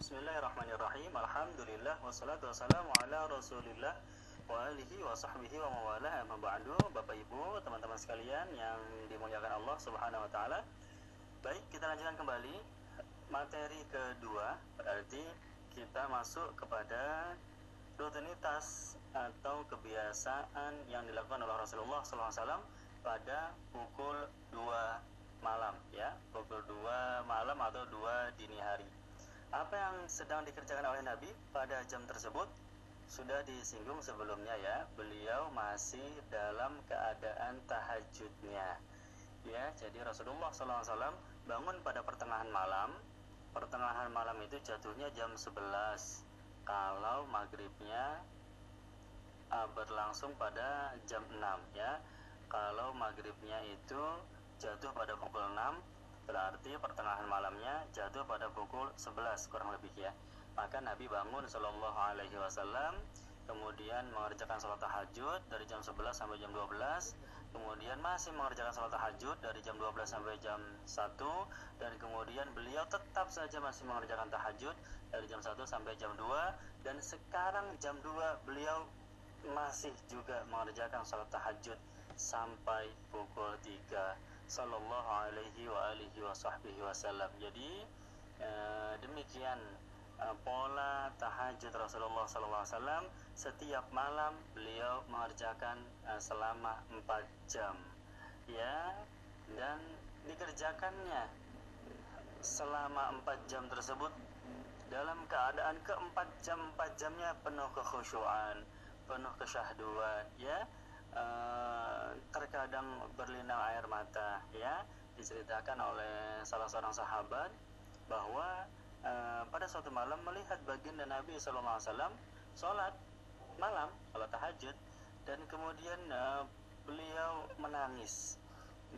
Bismillahirrahmanirrahim. Alhamdulillah wassalatu wassalamu ala Rasulillah wa alihi wa sahbihi wa mawalah. Amma ba'du. Bapak Ibu, teman-teman sekalian yang dimuliakan Allah Subhanahu wa taala. Baik, kita lanjutkan kembali materi kedua, berarti kita masuk kepada rutinitas atau kebiasaan yang dilakukan oleh Rasulullah SAW pada pukul 2 malam, ya, pukul 2 malam atau 2 dini hari. Apa yang sedang dikerjakan oleh Nabi pada jam tersebut sudah disinggung sebelumnya, ya. Beliau masih dalam keadaan tahajudnya, ya. Jadi Rasulullah SAW bangun pada pertengahan malam. Pertengahan malam itu jatuhnya jam 11. Kalau maghribnya berlangsung pada jam 6, ya. Kalau maghribnya itu jatuh pada pukul 6, berarti pertengahan malamnya jatuh pada pukul 11 kurang lebih, ya. Maka Nabi bangun Shallallahu Alaihi Wasallam, kemudian mengerjakan sholat tahajud dari jam 11 sampai jam 12, kemudian masih mengerjakan sholat tahajud dari jam 12 sampai jam 1, dan kemudian beliau tetap saja masih mengerjakan tahajud dari jam 1 sampai jam 2, dan sekarang jam 2 beliau masih juga mengerjakan sholat tahajud sampai pukul 3 sallallahu alaihi wa alihi wa sahbihi wasallam. Jadi demikian pola tahajud Rasulullah sallallahu alaihi wasallam. Setiap malam beliau mengerjakan selama 4 jam, ya, dan dikerjakannya selama 4 jam tersebut dalam keadaan ke-4 jam 4 jamnya penuh kekhusyuan, penuh kesyahduan, ya. Terkadang berlinang air mata, ya. Diceritakan oleh salah seorang sahabat bahwa pada suatu malam melihat baginda Nabi SAW sholat malam, sholat tahajud, dan kemudian beliau menangis.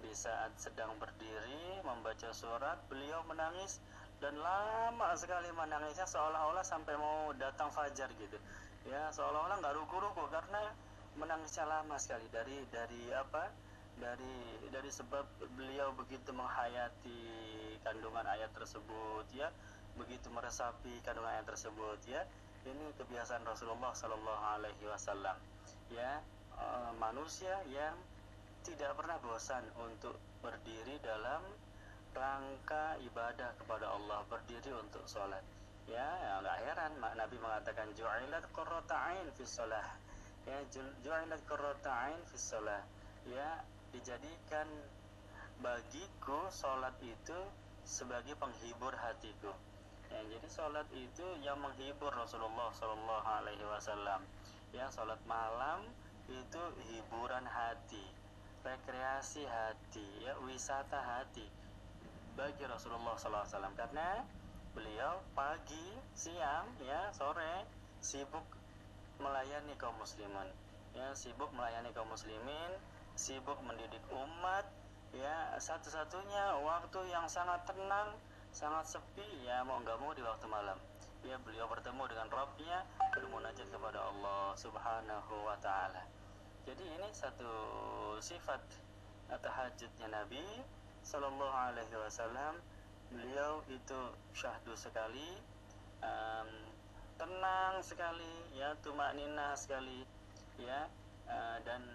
Di saat sedang berdiri membaca surat, beliau menangis, dan lama sekali menangisnya, seolah-olah sampai mau datang fajar gitu, ya. Seolah-olah nggak ruku-ruku karena menangisnya lama sekali dari sebab beliau begitu menghayati kandungan ayat tersebut, ya, begitu meresapi kandungan ayat tersebut, ya. Ini kebiasaan Rasulullah Sallallahu Alaihi Wasallam, ya. Manusia yang tidak pernah bosan untuk berdiri dalam rangka ibadah kepada Allah, berdiri untuk sholat, ya. Nggak heran Nabi mengatakan ju'ilat qurratu 'ain fi shalah, ya, ju'ilat qurratu 'ain fi shalah, ya, dijadikan bagiku sholat itu sebagai penghibur hatiku, ya. Jadi sholat itu yang menghibur Rasulullah Sallallahu Alaihi Wasallam, ya. Sholat malam itu hiburan hati, rekreasi hati, ya, wisata hati bagi Rasulullah Sallallahu Alaihi Wasallam, karena beliau pagi, siang, ya, sore sibuk melayani kaum muslimin, ya, sibuk melayani kaum muslimin, sibuk mendidik umat, ya. Satu-satunya waktu yang sangat tenang, sangat sepi, ya, mau nggak mau di waktu malam, ya. Beliau bertemu dengan Rabbnya, bermunajat kepada Allah Subhanahu wa taala. Jadi ini satu sifat tahajudnya Nabi Sallallahu Alaihi Wasallam. Beliau itu syahdu sekali, tenang sekali, ya, tumakninah sekali, ya, dan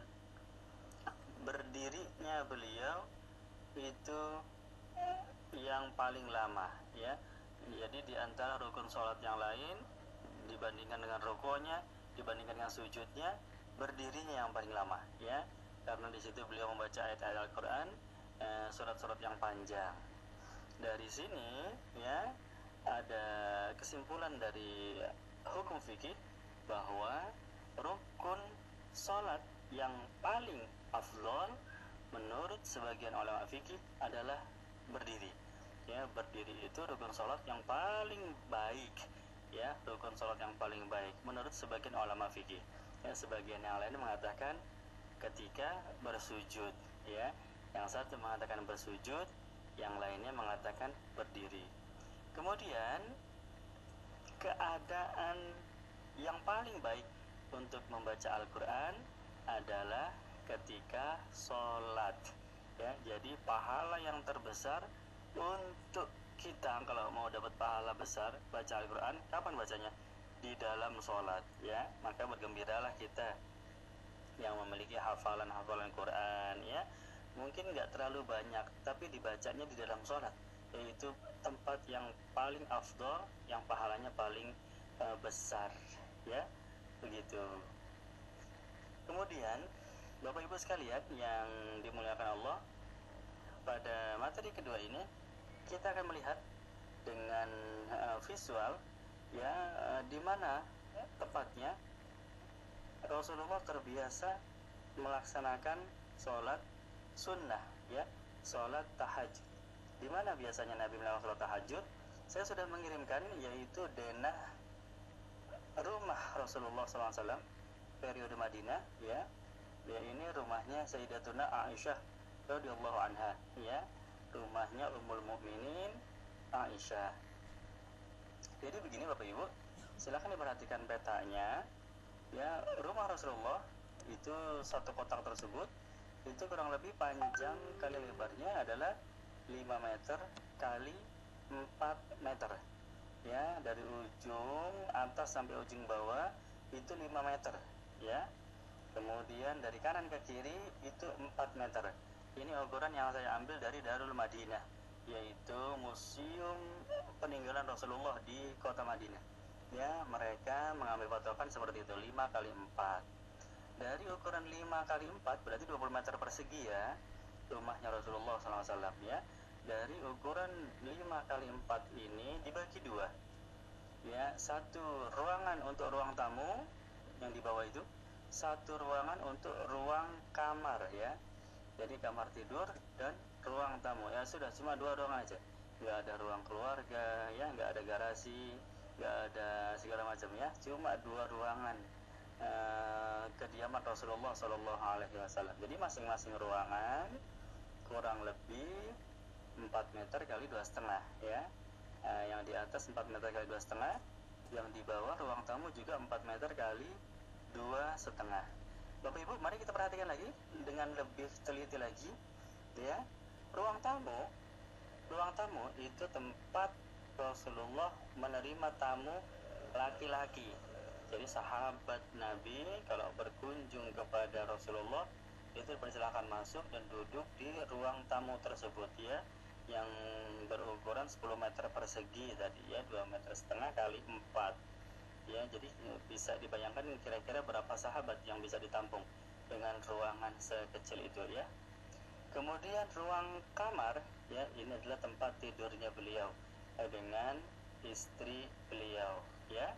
berdirinya beliau itu yang paling lama, ya. Jadi di antara rukun sholat yang lain, dibandingkan dengan rukunya, dibandingkan dengan sujudnya, berdirinya yang paling lama, ya, karena di situ beliau membaca ayat-ayat Al-Quran, surat-surat yang panjang. Dari sini, ya, ada kesimpulan dari hukum fikih bahwa rukun sholat yang paling afdol menurut sebagian ulama fikih adalah berdiri, ya. Berdiri itu rukun sholat yang paling baik, ya, rukun sholat yang paling baik menurut sebagian ulama fikih, ya. Sebagian yang lain mengatakan ketika bersujud, ya. Yang satu mengatakan bersujud, yang lainnya mengatakan berdiri. Kemudian keadaan yang paling baik untuk membaca Al-Quran adalah ketika sholat, ya. Jadi pahala yang terbesar untuk kita kalau mau dapat pahala besar baca Al-Quran, kapan bacanya? Di dalam sholat, ya. Maka bergembiralah kita yang memiliki hafalan-hafalan Quran, ya. Mungkin nggak terlalu banyak, tapi dibacanya di dalam sholat, yaitu tempat yang paling afdol, yang pahalanya paling besar, ya. Begitu. Kemudian Bapak Ibu sekalian yang dimuliakan Allah, pada materi kedua ini kita akan melihat dengan visual, ya, di mana tepatnya Rasulullah terbiasa melaksanakan sholat sunnah, ya, sholat tahajud. Di mana biasanya Nabi melakukan sholat tahajud? Saya sudah mengirimkan, yaitu denah rumah Rasulullah SAW periode Madinah, ya. Ya, ini rumahnya Sayyidatuna Aisyah radhiyallahu anha, ya, rumahnya Ummul Mukminin Aisyah. Jadi begini Bapak Ibu, silakan diperhatikan petanya, ya. Rumah Rasulullah itu satu kotak tersebut itu kurang lebih panjang kali lebarnya adalah 5 meter kali 4 meter, ya. Dari ujung atas sampai ujung bawah itu 5 meter, ya. Kemudian dari kanan ke kiri itu 4 meter. Ini ukuran yang saya ambil dari Darul Madinah, yaitu museum peninggalan Rasulullah di kota Madinah. Ya, mereka mengambil patokan seperti itu, 5 kali 4. Dari ukuran 5 kali 4 berarti 20 meter persegi, ya, rumahnya Rasulullah SAW, ya. Dari ukuran 5 kali 4 ini dibagi dua, ya. Satu ruangan untuk ruang tamu yang di bawah itu, satu ruangan untuk ruang kamar, ya. Jadi kamar tidur dan ruang tamu, ya. Sudah, cuma 2 ruangan aja, nggak ada ruang keluarga, ya, nggak ada garasi, nggak ada segala macam, ya. Cuma 2 ruangan kediaman Rasulullah SAW. Jadi masing-masing ruangan kurang lebih 4 meter kali 2,5, ya. Yang di atas 4 meter kali 2,5, yang di bawah ruang tamu juga 4 meter kali 2,5. Bapak Ibu, mari kita perhatikan lagi dengan lebih teliti lagi, ya. Ruang tamu itu tempat Rasulullah menerima tamu laki-laki. Jadi sahabat Nabi kalau berkunjung kepada Rasulullah itu dipersilakan masuk dan duduk di ruang tamu tersebut, ya, yang berukuran 10 meter persegi tadi, ya, 2,5 meter kali 4. Ya, jadi bisa dibayangkan kira-kira berapa sahabat yang bisa ditampung dengan ruangan sekecil itu, ya. Kemudian ruang kamar, ya, ini adalah tempat tidurnya beliau dengan istri beliau, ya.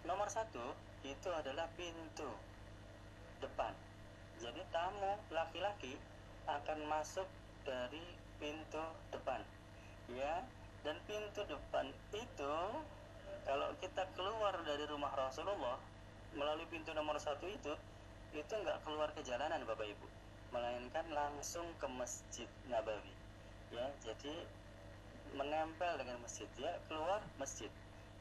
Nomor 1 itu adalah pintu depan. Jadi tamu laki-laki akan masuk dari pintu depan, ya. Dan pintu depan itu kalau kita keluar dari rumah Rasulullah melalui pintu nomor 1 itu nggak keluar ke jalanan Bapak Ibu, melainkan langsung ke Masjid Nabawi, ya. Jadi menempel dengan masjid, ya, keluar masjid,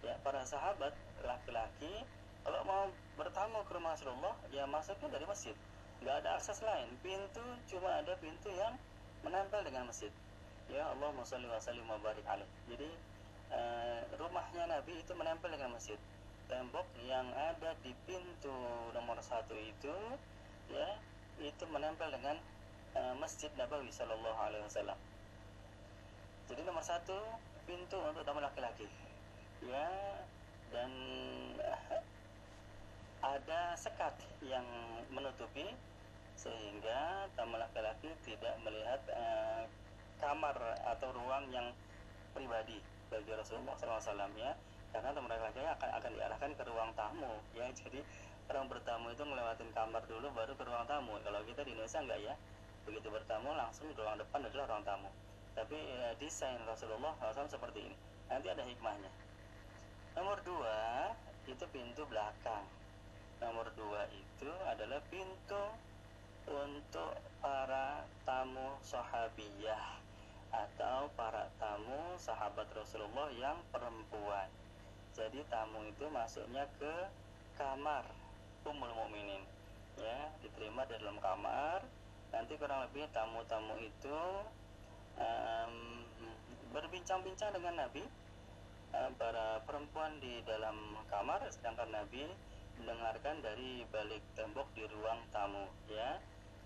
ya. Para sahabat laki-laki kalau mau bertamu ke rumah Rasulullah, ya, masuknya dari masjid, nggak ada akses lain. Pintu cuma ada pintu yang menempel dengan masjid, ya. Allahumma sholli wa sallim wa barik alaih. Jadi rumahnya Nabi itu menempel dengan masjid. Tembok yang ada di pintu nomor 1 itu, ya, itu menempel dengan Masjid Nabawi Sallallahu Alaihi Wasallam. Jadi nomor 1 pintu untuk tamu laki-laki, ya. Dan ada sekat yang menutupi sehingga tamu laki-laki tidak melihat kamar atau ruang yang pribadi bagi Rasulullah SAW, ya. Karena tamu laki-laki akan diarahkan ke ruang tamu, ya. Jadi orang bertamu itu ngelewatin kamar dulu baru ke ruang tamu. Kalau kita di Indonesia enggak, ya. Begitu bertamu langsung ruang depan adalah ruang tamu. Tapi desain Rasulullah SAW seperti ini. Nanti ada hikmahnya. Nomor 2 itu pintu belakang. Nomor 2 itu adalah pintu untuk para tamu sahabiyah atau para tamu sahabat Rasulullah yang perempuan. Jadi tamu itu masuknya ke kamar Ummul Mukminin, ya, diterima di dalam kamar. Nanti kurang lebih tamu-tamu itu berbincang-bincang dengan Nabi, para perempuan di dalam kamar, sedangkan Nabi mendengarkan dari balik tembok di ruang tamu, ya.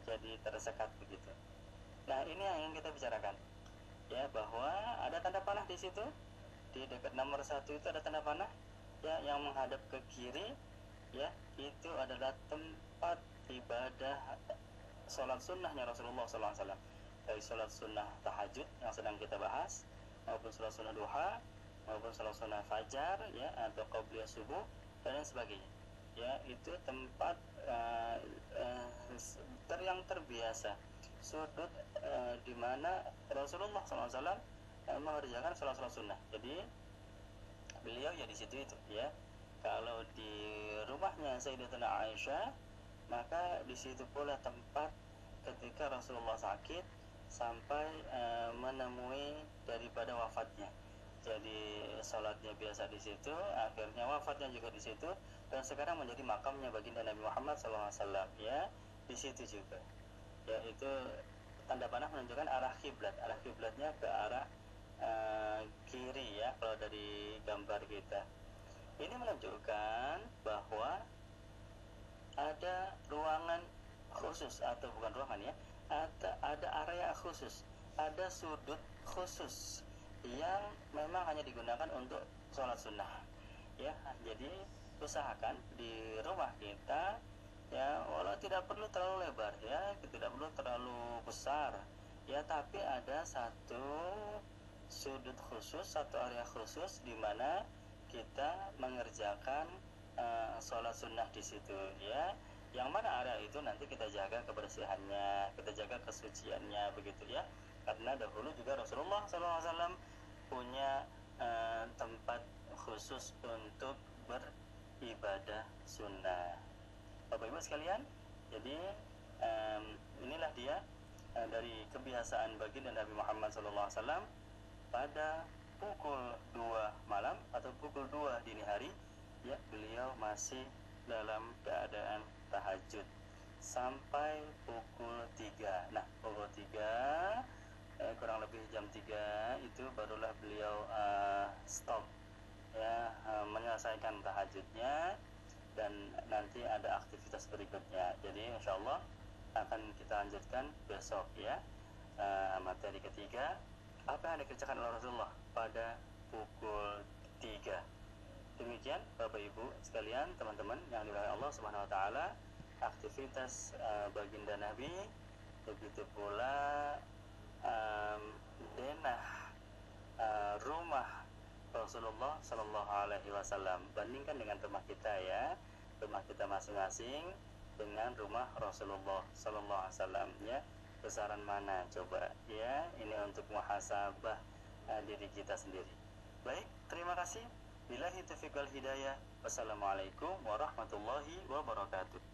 Jadi tersekat begitu. Nah, ini yang ingin kita bicarakan, ya, bahwa ada tanda panah di situ. Di dekat nomor 1 itu ada tanda panah, ya, yang menghadap ke kiri, ya, itu adalah tempat ibadah sholat sunnahnya Rasulullah SAW, dari sholat sunnah tahajud yang sedang kita bahas, maupun sholat sunnah duha, maupun sholat sunnah fajar, ya, atau qabliyah subuh dan lain sebagainya, ya. Itu tempat yang terbiasa, sudut di mana Rasulullah SAW mengerjakan sholat sunnah. Jadi beliau ya di situ itu, ya. Kalau di rumahnya Sayyidatuna Aisyah, maka di situ pula tempat ketika Rasulullah sakit sampai menemui daripada wafatnya. Jadi sholatnya biasa di situ, akhirnya wafatnya juga di situ, dan sekarang menjadi makamnya baginda Nabi Muhammad SAW, ya, di situ juga. Ya, itu tanda panah menunjukkan arah kiblat. Arah kiblatnya ke arah kiri, ya, kalau dari gambar kita. Ini menunjukkan bahwa ada ruangan khusus, atau bukan ruangan, ya, ada area khusus, ada sudut khusus yang memang hanya digunakan untuk sholat sunnah, ya. Jadi usahakan di rumah kita, ya, walau tidak perlu terlalu lebar, ya, tidak perlu terlalu besar, ya, tapi ada satu sudut khusus, satu area khusus di mana kita mengerjakan sholat sunnah di situ, ya. Yang mana area itu nanti kita jaga kebersihannya, kita jaga kesuciannya, begitu, ya. Karena dahulu juga Rasulullah SAW punya tempat khusus untuk beribadah sunnah. Bapak Ibu sekalian, jadi inilah dia dari kebiasaan baginda Nabi Muhammad SAW pada pukul 2 malam atau pukul 2 dini hari, ya, beliau masih dalam keadaan tahajud sampai pukul 3. Nah, pukul 3, kurang lebih jam 3 itu barulah beliau stop, ya, menyelesaikan tahajudnya, dan nanti ada aktivitas berikutnya. Jadi insyaallah akan kita lanjutkan besok, ya, materi ketiga, apa yang dikerjakan oleh Rasulullah pada pukul 3. Demikian Bapak Ibu sekalian, teman-teman yang dirahmati Allah Subhanahu wa taala, aktivitas baginda Nabi, begitu pula denah rumah Rasulullah Sallallahu Alaihi Wasallam. Bandingkan dengan rumah kita, ya, rumah kita masing-masing dengan rumah Rasulullah Sallallahu Alaihi Wasallam, ya. Besaran mana coba, ya? Ini untuk muhasabah diri kita sendiri. Baik, terima kasih. Billahi taufiq wal hidayah. Wassalamualaikum warahmatullahi wabarakatuh.